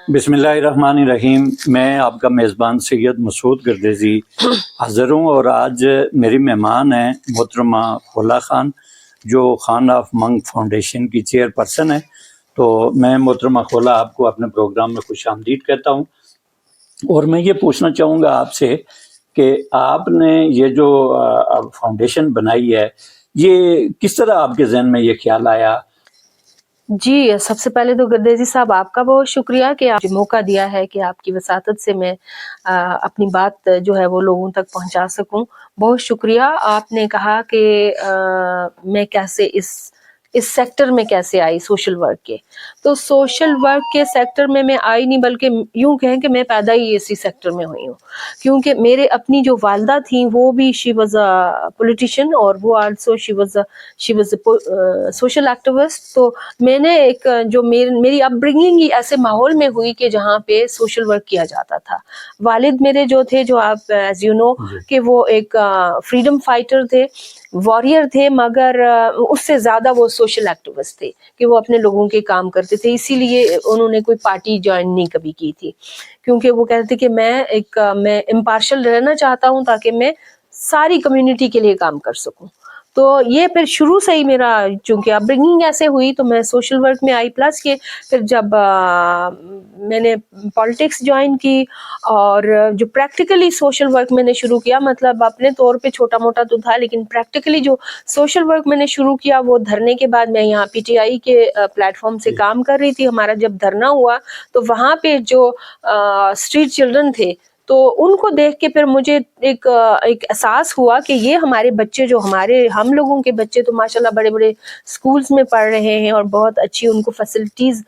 بسم اللہ الرحمن الرحیم. میں آپ کا میزبان سید مسعود گردیزی حاضر ہوں، اور آج میری مہمان ہیں محترمہ خولا خان، جو خان آف منگ فاؤنڈیشن کی چیئر پرسن ہے. تو میں محترمہ خولا آپ کو اپنے پروگرام میں خوش آمدید کہتا ہوں، اور میں یہ پوچھنا چاہوں گا آپ سے کہ آپ نے یہ جو فاؤنڈیشن بنائی ہے، یہ کس طرح آپ کے ذہن میں یہ خیال آیا؟ جی، سب سے پہلے تو گردیزی صاحب آپ کا بہت شکریہ کہ آپ موقع دیا ہے کہ آپ کی وساطت سے میں اپنی بات جو ہے وہ لوگوں تک پہنچا سکوں. بہت شکریہ. آپ نے کہا کہ میں کیسے اس سیکٹر میں کیسے آئی سوشل ورک کے. تو سوشل ورک کے سیکٹر میں آئی نہیں، بلکہ یوں کہیں کہ میں پیدا ہی اسی سیکٹر میں ہوئی ہوں، کیونکہ میرے اپنی جو والدہ تھیں وہ بھی شی واز اے پولیٹیشین، اور وہ also she was a social activist. تو میں نے ایک جو میری اپ برنگنگ ہی ایسے ماحول میں ہوئی کہ جہاں پہ سوشل ورک کیا جاتا تھا. والد میرے جو تھے، جو آپ ایز یو نو کہ وہ ایک فریڈم فائٹر تھے، وارئر تھے، مگر اس سے زیادہ وہ سوشل ایکٹیوسٹ تھے کہ وہ اپنے لوگوں کے کام کرتے تھے. اسی لیے انہوں نے کوئی پارٹی جوائن نہیں کبھی کی تھی، کیونکہ وہ کہتے کہ میں امپارشل رہنا چاہتا ہوں تاکہ میں ساری کمیونٹی کے لیے کام کر سکوں. تو یہ پھر شروع سے ہی میرا چونکہ اپ برنگنگ ایسے ہوئی تو میں سوشل ورک میں آئی. پلس کہ پھر جب میں نے پالیٹکس جوائن کی اور جو پریکٹیکلی سوشل ورک میں نے شروع کیا، مطلب اپنے طور پہ چھوٹا موٹا تو تھا، لیکن پریکٹیکلی جو سوشل ورک میں نے شروع کیا وہ دھرنے کے بعد. میں یہاں پی ٹی آئی کے پلیٹ فارم سے کام کر رہی تھی. ہمارا جب دھرنا ہوا تو وہاں پہ جو اسٹریٹ چلڈرن تھے، تو ان کو دیکھ کے پھر مجھے ایک احساس ہوا کہ یہ ہمارے بچے، جو ہم لوگوں کے بچے تو ماشاءاللہ بڑے بڑے اسکولز میں پڑھ رہے ہیں اور بہت اچھی ان کو فیسلٹیز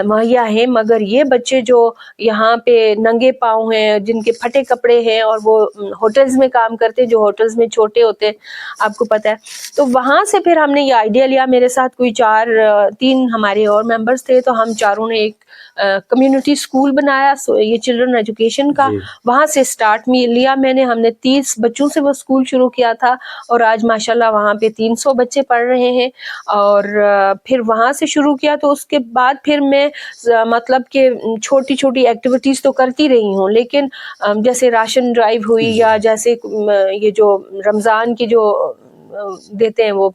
مہیا ہیں، مگر یہ بچے جو یہاں پہ ننگے پاؤں ہیں، جن کے پھٹے کپڑے ہیں، اور وہ ہوٹلز میں کام کرتے ہیں، جو ہوٹلز میں چھوٹے ہوتے ہیں، آپ کو پتہ ہے. تو وہاں سے پھر ہم نے یہ آئیڈیا لیا. میرے ساتھ کوئی تین ہمارے اور ممبرز تھے، تو ہم چاروں نے ایک کمیونٹی اسکول بنایا، یہ چلڈرن ایجوکیشن کا. وہاں سے سٹارٹ لیا میں نے. ہم نے 30 بچوں سے وہ اسکول شروع کیا تھا، اور آج ماشاءاللہ وہاں پہ 300 بچے پڑھ رہے ہیں. اور پھر وہاں سے شروع کیا. تو اس کے بعد پھر میں مطلب کہ چھوٹی چھوٹی ایکٹیویٹیز تو کرتی رہی ہوں، لیکن جیسے راشن ڈرائیو ہوئی، یا جیسے یہ جو رمضان کی جو دیتے ہیں، وہ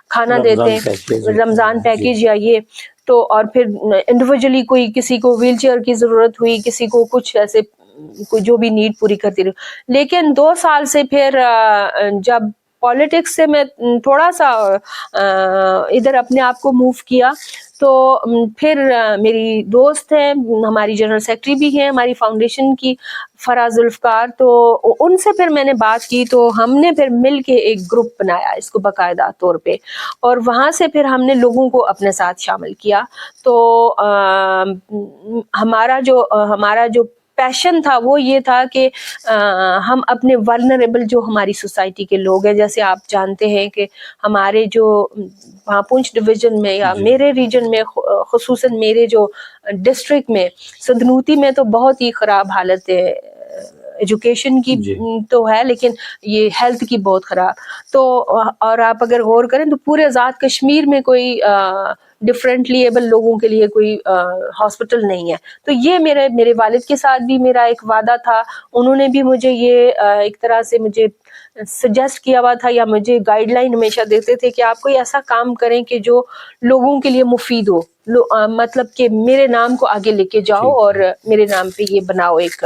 کھانا دیتے ہیں، رمضان پیکیج یا یہ. تو اور پھر انڈیویجولی کسی کو ویل چیئر کی ضرورت ہوئی، کسی کو کچھ ایسے کوئی جو بھی نیڈ پوری کرتی رہی. لیکن 2 سال سے پھر جب پالیٹکس سے میں تھوڑا سا ادھر اپنے آپ کو موو کیا، تو پھر میری دوست ہے، ہماری جنرل سیکرٹری بھی ہیں ہماری فاؤنڈیشن کی، فرا ذوالفقار. تو ان سے پھر میں نے بات کی، تو ہم نے پھر مل کے ایک گروپ بنایا اس کو باقاعدہ طور پہ، اور وہاں سے پھر ہم نے لوگوں کو اپنے ساتھ شامل کیا. تو ہمارا جو پیشن تھا وہ یہ تھا کہ ہم اپنے ورنریبل جو ہماری سوسائٹی کے لوگ ہیں، جیسے آپ جانتے ہیں کہ ہمارے جو پونچھ ڈویژن میں یا میرے ریجن میں، خصوصاً میرے جو ڈسٹرکٹ میں سندنوتی میں، تو بہت ہی خراب حالت ہے ایجوکیشن کی تو ہے، لیکن یہ ہیلتھ کی بہت خراب. تو اور آپ اگر غور کریں تو پورے آزاد کشمیر میں کوئی ڈفرینٹلی ایبل لوگوں کے لیے کوئی ہاسپٹل نہیں ہے. تو یہ میرے والد کے ساتھ بھی میرا ایک وعدہ تھا. انہوں نے بھی مجھے یہ ایک طرح سے مجھے سجیسٹ کیا ہوا تھا، یا مجھے گائیڈ لائن ہمیشہ دیتے تھے کہ آپ کوئی ایسا کام کریں کہ جو لوگوں کے لیے مفید ہو، مطلب کہ میرے نام کو آگے لے کے جاؤ، اور میرے نام پہ یہ بناؤ، ایک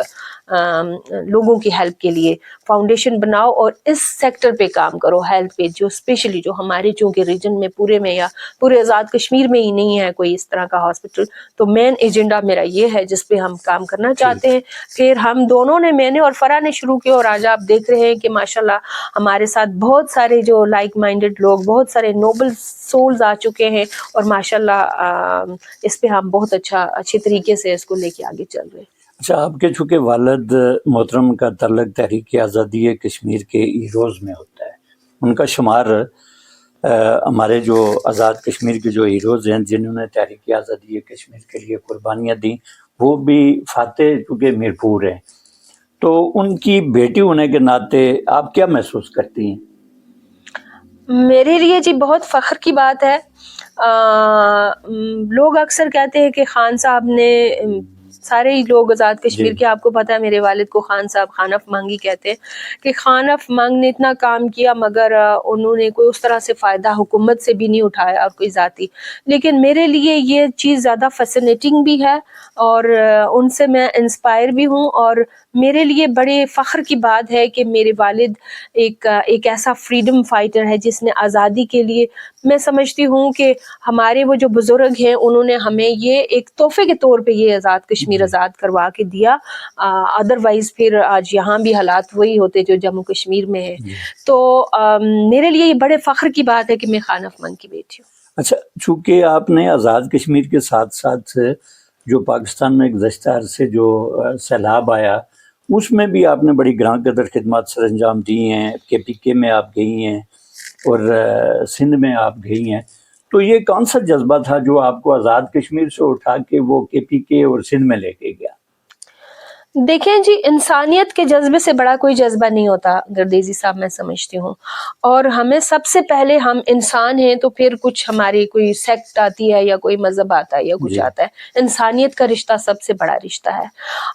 لوگوں کی ہیلپ کے لیے فاؤنڈیشن بناؤ، اور اس سیکٹر پہ کام کرو، ہیلتھ پہ، جو اسپیشلی جو ہمارے چونکہ ریجن میں پورے میں یا پورے آزاد کشمیر میں ہی نہیں ہے کوئی اس طرح کا ہاسپٹل. تو مین ایجنڈا میرا یہ ہے جس پہ ہم کام کرنا چاہتے ہیں. پھر ہم دونوں نے، میں نے اور فرا نے شروع کیا، اور آج آپ دیکھ رہے ہیں کہ ماشاءاللہ ہمارے ساتھ بہت سارے جو لائک مائنڈڈ لوگ، بہت سارے نوبل سولز آ چکے ہیں، اور ماشاءاللہ اس پہ ہم بہت اچھے طریقے سے اس کو لے کے آگے چل رہے ہیں. اچھا، آپ کے چونکہ والد محترم کا تعلق تحریک آزادی کشمیر کے ہیروز میں ہوتا ہے، ان کا شمار ہمارے جو آزاد کشمیر کے جو ہیروز ہیں جنہوں نے تحریک آزادی کشمیر کے لیے قربانیاں دیں، وہ بھی فاتح چونکہ میرپور ہیں. تو ان کی بیٹی ہونے کے ناطے آپ کیا محسوس کرتی ہیں؟ میرے لیے جی بہت فخر کی بات ہے. لوگ اکثر کہتے ہیں کہ خان صاحب نے سارے ہی لوگ آزاد کشمیر کے، آپ کو پتہ ہے میرے والد کو خان صاحب خان اف منگی کہتے ہیں، کہ خان اف منگ نے اتنا کام کیا مگر انہوں نے کوئی اس طرح سے فائدہ حکومت سے بھی نہیں اٹھایا اور کوئی ذاتی. لیکن میرے لیے یہ چیز زیادہ فیسنیٹنگ بھی ہے اور ان سے میں انسپائر بھی ہوں، اور میرے لیے بڑے فخر کی بات ہے کہ میرے والد ایک ایسا فریڈم فائٹر ہے جس نے آزادی کے لیے، میں سمجھتی ہوں کہ ہمارے وہ جو بزرگ ہیں انہوں نے ہمیں یہ ایک تحفے کے طور پہ یہ آزاد کشمیر آزاد کروا کے دیا. ادروائز پھر آج یہاں بھی حالات وہی ہوتے جو جموں کشمیر میں ہے. تو میرے لیے یہ بڑے فخر کی بات ہے کہ میں خان اف منگ کی بیٹی ہوں. اچھا، چونکہ آپ نے آزاد کشمیر کے ساتھ ساتھ جو پاکستان میں گزشتہ عرصے جو سیلاب آیا اس میں بھی آپ نے بڑی گراں قدر خدمات سر انجام دی ہیں. KPK میں آپ گئی ہیں اور سندھ میں آپ گئی ہیں، تو یہ کون سا جذبہ تھا جو آپ کو آزاد کشمیر سے اٹھا کے وہ KPK اور سندھ میں لے کے گیا؟ دیکھیں جی، انسانیت کے جذبے سے بڑا کوئی جذبہ نہیں ہوتا گردیزی صاحب، میں سمجھتی ہوں. اور ہمیں سب سے پہلے، ہم انسان ہیں تو پھر کچھ ہماری کوئی سیکٹ آتی ہے یا کوئی مذہب آتا ہے یا کچھ آتا ہے. انسانیت کا رشتہ سب سے بڑا رشتہ ہے.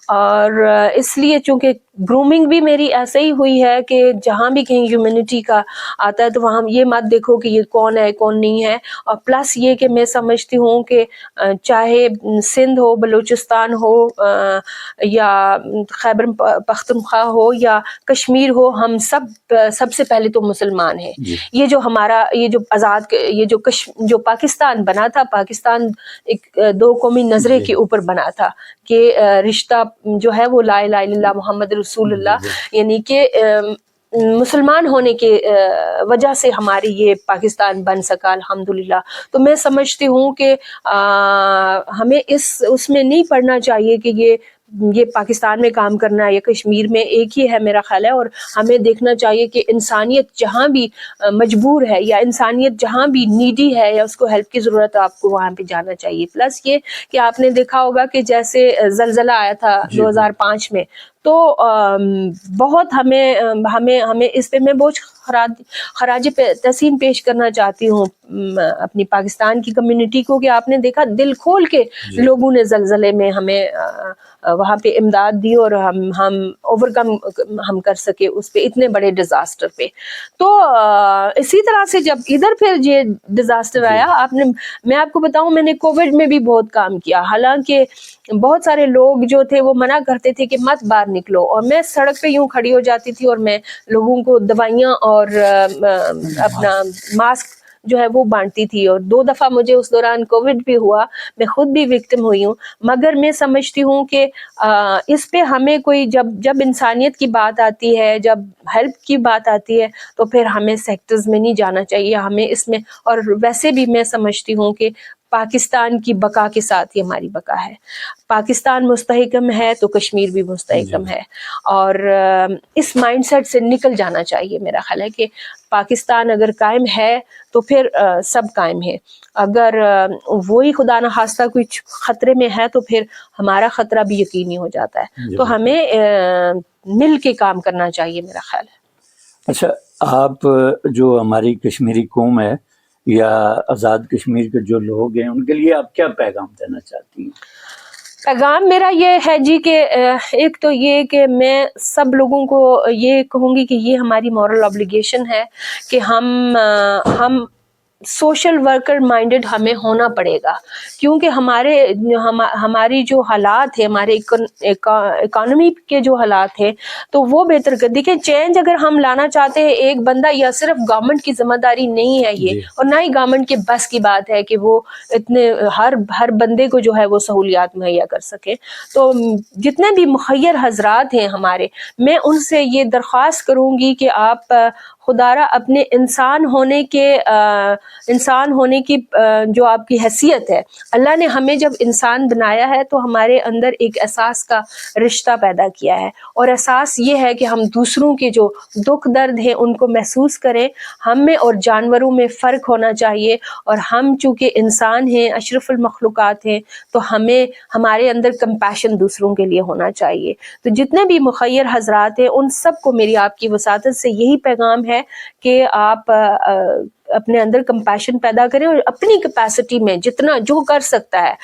اور اس لیے چونکہ گرومنگ بھی میری ایسے ہی ہوئی ہے کہ جہاں بھی کہیں ہیومینٹی کا آتا ہے تو وہاں یہ مت دیکھو کہ یہ کون ہے کون نہیں ہے. اور پلس یہ کہ میں سمجھتی ہوں کہ چاہے سندھ ہو، بلوچستان ہو، یا خیبر پختونخوا ہو یا کشمیر ہو، ہم سب سے پہلے تو مسلمان ہیں. یہ جو ہمارا یہ جو آزاد یہ جو پاکستان بنا تھا، پاکستان ایک دو قومی نظرے کے اوپر بنا تھا کہ رشتہ جو ہے وہ لا الہ الا اللہ محمد رسول اللہ، یعنی کہ مسلمان ہونے کے وجہ سے ہماری یہ پاکستان بن سکا الحمدللہ. تو میں سمجھتی ہوں کہ ہمیں اس میں نہیں پڑنا چاہیے کہ یہ پاکستان میں کام کرنا ہے یا کشمیر میں، ایک ہی ہے میرا خیال ہے. اور ہمیں دیکھنا چاہیے کہ انسانیت جہاں بھی مجبور ہے یا انسانیت جہاں بھی نیڈی ہے یا اس کو ہیلپ کی ضرورت ہے، آپ کو وہاں پہ جانا چاہیے. پلس یہ کہ آپ نے دیکھا ہوگا کہ جیسے زلزلہ آیا تھا 2005 میں، تو بہت ہمیں اس پہ میں بہت خراج تحسین پیش کرنا چاہتی ہوں اپنی پاکستان کی کمیونٹی کو، کہ آپ نے دیکھا دل کھول کے لوگوں نے زلزلے میں ہمیں وہاں پہ امداد دی اور ہم اوور کم ہم کر سکے اس پہ اتنے بڑے ڈیزاسٹر پہ. تو اسی طرح سے جب ادھر پھر یہ ڈیزاسٹر آیا، میں آپ کو بتاؤں، میں نے کووڈ میں بھی بہت کام کیا. حالانکہ بہت سارے لوگ جو تھے وہ منع کرتے تھے کہ مت باہر نکلو، اور میں سڑک پہ یوں کھڑی ہو جاتی تھی اور میں لوگوں کو دوائیاں اور اپنا ماسک جو ہے وہ بانٹتی تھی. اور 2 دفعہ مجھے اس دوران کووڈ بھی ہوا، میں خود بھی وکٹم ہوئی ہوں. مگر میں سمجھتی ہوں کہ اس پہ ہمیں کوئی جب انسانیت کی بات آتی ہے، جب ہیلپ کی بات آتی ہے، تو پھر ہمیں سیکٹرز میں نہیں جانا چاہیے. ہمیں اس میں، اور ویسے بھی میں سمجھتی ہوں کہ پاکستان کی بقا کے ساتھ ہی ہماری بقا ہے. پاکستان مستحکم ہے تو کشمیر بھی مستحکم ہے. اور اس مائنڈ سیٹ سے نکل جانا چاہیے. میرا خیال ہے کہ پاکستان اگر قائم ہے تو پھر سب قائم ہے. اگر وہی خدا نخواستہ کچھ خطرے میں ہے تو پھر ہمارا خطرہ بھی یقینی ہو جاتا ہے. تو ہمیں مل کے کام کرنا چاہیے، میرا خیال ہے. اچھا، آپ جو ہماری کشمیری قوم ہے یا آزاد کشمیر کے جو لوگ ہیں، ان کے لیے آپ کیا پیغام دینا چاہتی ہیں؟ پیغام میرا یہ ہے جی کہ ایک تو یہ کہ میں سب لوگوں کو یہ کہوں گی کہ یہ ہماری مورل obligation ہے کہ ہم سوشل ورکر مائنڈڈ ہمیں ہونا پڑے گا. کیونکہ ہماری جو حالات ہیں، ہمارے اکانومی کے جو حالات ہیں، تو وہ بہتر کر. دیکھیں، چینج اگر ہم لانا چاہتے ہیں، ایک بندہ یا صرف گورنمنٹ کی ذمہ داری نہیں ہے یہ، اور نہ ہی گورنمنٹ کے بس کی بات ہے کہ وہ اتنے ہر بندے کو جو ہے وہ سہولیات مہیا کر سکے. تو جتنے بھی مخیر حضرات ہیں ہمارے، میں ان سے یہ درخواست کروں گی کہ آپ خدارا اپنے انسان ہونے کی جو آپ کی حیثیت ہے، اللہ نے ہمیں جب انسان بنایا ہے تو ہمارے اندر ایک احساس کا رشتہ پیدا کیا ہے. اور احساس یہ ہے کہ ہم دوسروں کے جو دکھ درد ہیں ان کو محسوس کریں. ہم میں اور جانوروں میں فرق ہونا چاہیے. اور ہم چونکہ انسان ہیں، اشرف المخلوقات ہیں، تو ہمارے اندر کمپیشن دوسروں کے لیے ہونا چاہیے. تو جتنے بھی مخیر حضرات ہیں، ان سب کو میری آپ کی وساطت سے یہی پیغام ہے کہ آپ اپنے اندر کمپیشن پیدا کریں اور اپنی کیپیسٹی میں جتنا جو کر سکتا ہے.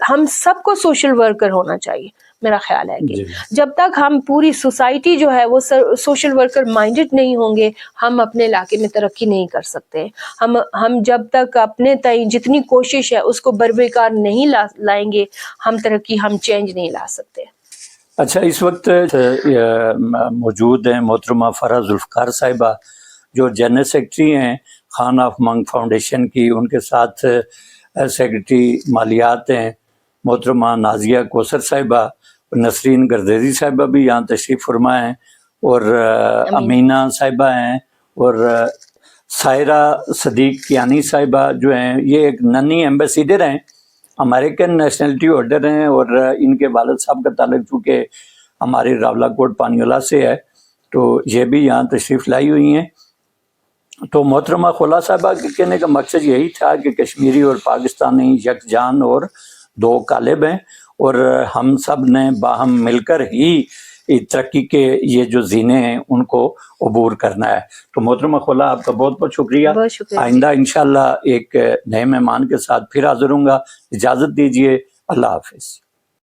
ہم سب کو سوشل ورکر ہونا چاہیے. میرا خیال ہے کہ جب تک ہم پوری سوسائٹی جو ہے وہ سوشل ورکر مائنڈڈ نہیں ہوں گے ہم اپنے علاقے میں ترقی نہیں کر سکتے. ہم جب تک اپنے تئیں جتنی کوشش ہے اس کو بروکار نہیں لائیں گے ہم ترقی ہم چینج نہیں لا سکتے. اچھا، اس وقت موجود ہیں محترمہ فرح ذوالفقار صاحبہ جو جنرل سیکرٹری ہیں خان آف منگ فاؤنڈیشن کی. ان کے ساتھ سیکرٹری مالیات ہیں محترمہ نازیہ کوثر صاحبہ. نسرین گردیزی صاحبہ بھی یہاں تشریف فرما ہیں اور امینہ صاحبہ ہیں اور سائرہ صدیق کیانی صاحبہ جو ہیں یہ ایک ننھی ایمبیسیڈر ہیں، امریکن نیشنلٹی ہولڈر ہیں اور ان کے والد صاحب کا تعلق چونکہ ہمارے راولہ کوٹ پانیولہ سے ہے تو یہ بھی یہاں تشریف لائی ہوئی ہیں. تو محترمہ خولا صاحبہ کے کہنے کا مقصد یہی تھا کہ کشمیری اور پاکستانی یکجان اور دو قالب ہیں اور ہم سب نے باہم مل کر ہی ترقی کے یہ جو زینے ہیں ان کو عبور کرنا ہے. تو محترمہ خولا آپ کا بہت بہت شکریہ. آئندہ انشاءاللہ ایک نئے مہمان کے ساتھ پھر حاضر ہوں گا. اجازت دیجیے. اللہ حافظ.